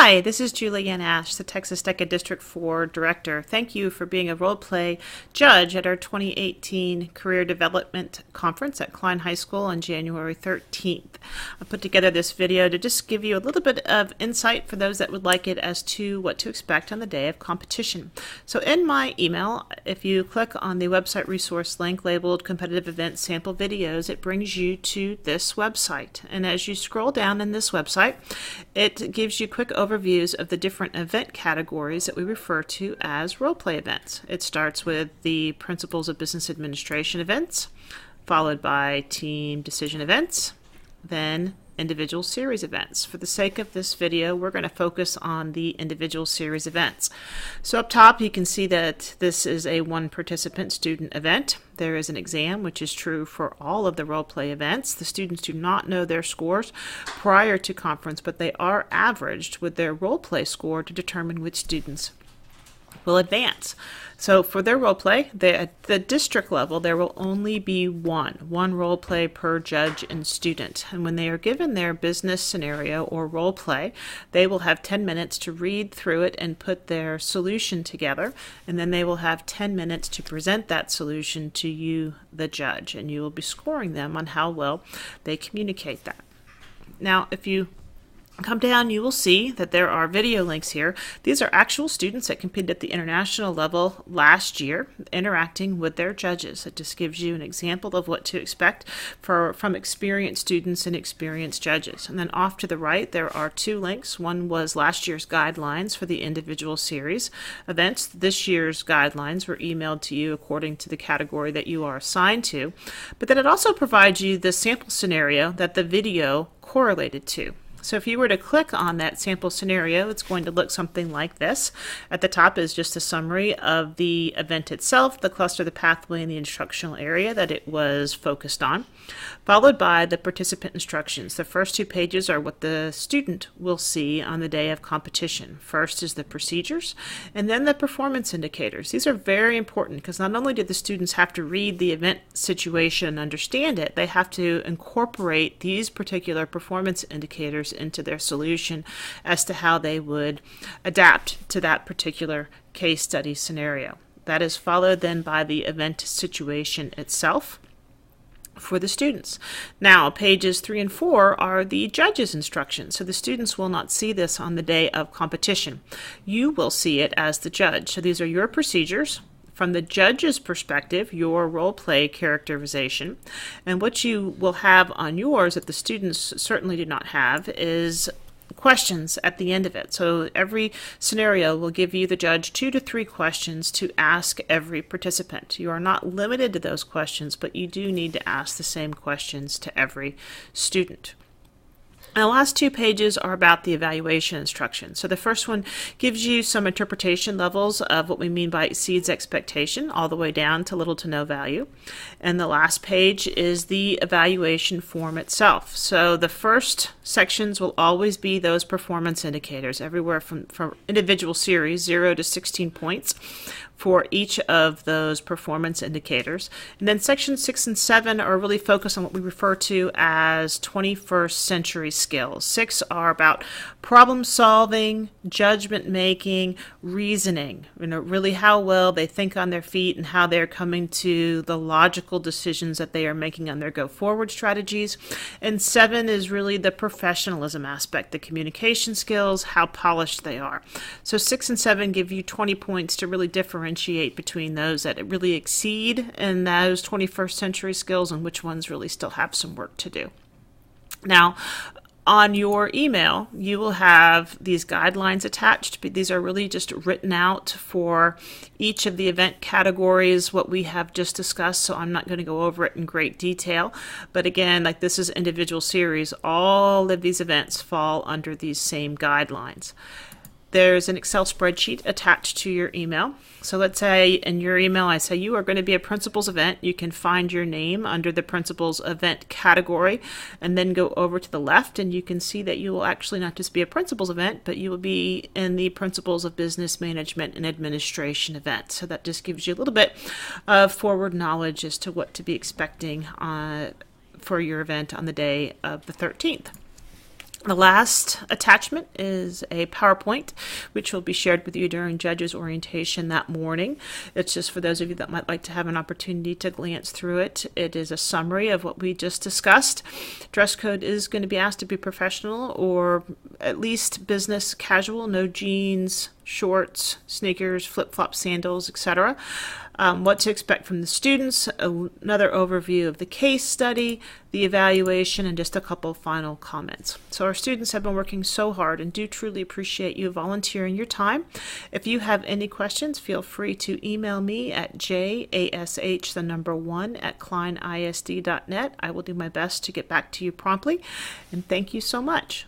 Hi, this is Julianne Ash, the Texas Tech District 4 Director. Thank you for being a role play judge at our 2018 Career Development Conference at Klein High School on January 13th. I put together this video to just give you a little bit of insight for those that would like it as to what to expect on the day of competition. So in my email, if you click on the website resource link labeled Competitive Event Sample Videos, it brings you to this website. And as you scroll down in this website, it gives you quick overviews of the different event categories that we refer to as role play events. It starts with the Principles of Business Administration events, followed by team decision events, then individual series events. For the sake of this video, we're going to focus on the individual series events. So up top, you can see that this is a one participant student event. There is an exam, which is true for all of the role play events. The students do not know their scores prior to conference, but they are averaged with their role play score to determine which students will advance. So for their role play, at the district level, there will only be one role play per judge and student. And when they are given their business scenario or role play, they will have 10 minutes to read through it and put their solution together. And then they will have 10 minutes to present that solution to you, the judge, and you will be scoring them on how well they communicate that. Now, if you come down, you will see that there are video links here. These are actual students that competed at the international level last year, interacting with their judges. It just gives you an example of what to expect from experienced students and experienced judges. And then off to the right, there are two links. One was last year's guidelines for the individual series events. This year's guidelines were emailed to you according to the category that you are assigned to. But then it also provides you the sample scenario that the video correlated to. So if you were to click on that sample scenario, it's going to look something like this. At the top is just a summary of the event itself, the cluster, the pathway, and the instructional area that it was focused on, followed by the participant instructions. The first two pages are what the student will see on the day of competition. First is the procedures, and then the performance indicators. These are very important because not only do the students have to read the event situation and understand it, they have to incorporate these particular performance indicators into their solution as to how they would adapt to that particular case study scenario. That is followed then by the event situation itself for the students. Now, pages 3 and 4 are the judge's instructions. So the students will not see this on the day of competition. You will see it as the judge. So these are your procedures. From the judge's perspective, your role play characterization, and what you will have on yours that the students certainly do not have is questions at the end of it. So every scenario will give you, the judge, 2 to 3 questions to ask every participant. You are not limited to those questions, but you do need to ask the same questions to every student. And the last 2 pages are about the evaluation instructions. So the first one gives you some interpretation levels of what we mean by exceeds expectation, all the way down to little to no value. And the last page is the evaluation form itself. So the first sections will always be those performance indicators, everywhere from individual series, 0 to 16 points for each of those performance indicators. And then sections 6 and 7 are really focused on what we refer to as 21st century skills. 6 are about problem solving, judgment making, reasoning, really how well they think on their feet and how they're coming to the logical decisions that they are making on their go forward strategies. And 7 is really the professionalism aspect, the communication skills, how polished they are. So 6 and 7 give you 20 points to really differentiate between those that really exceed in those 21st century skills and which ones really still have some work to do. Now, on your email, you will have these guidelines attached. These are really just written out for each of the event categories, what we have just discussed, so I'm not going to go over it in great detail. But again, like this is individual series, all of these events fall under these same guidelines. There's an Excel spreadsheet attached to your email. So let's say in your email, I say you are going to be a principals event. You can find your name under the principals event category and then go over to the left and you can see that you will actually not just be a principals event, but you will be in the principles of business management and administration event. So that just gives you a little bit of forward knowledge as to what to be expecting for your event on the day of the 13th. The last attachment is a PowerPoint, which will be shared with you during judges orientation that morning. It's just for those of you that might like to have an opportunity to glance through it. It is a summary of what we just discussed. Dress code is going to be asked to be professional or at least business casual, no jeans, shorts, sneakers, flip-flop sandals, etc. What to expect from the students, another overview of the case study, the evaluation, and just a couple final comments. So our students have been working so hard and do truly appreciate you volunteering your time. If you have any questions, feel free to email me at jash1@kleinisd.net. I will do my best to get back to you promptly, and thank you so much.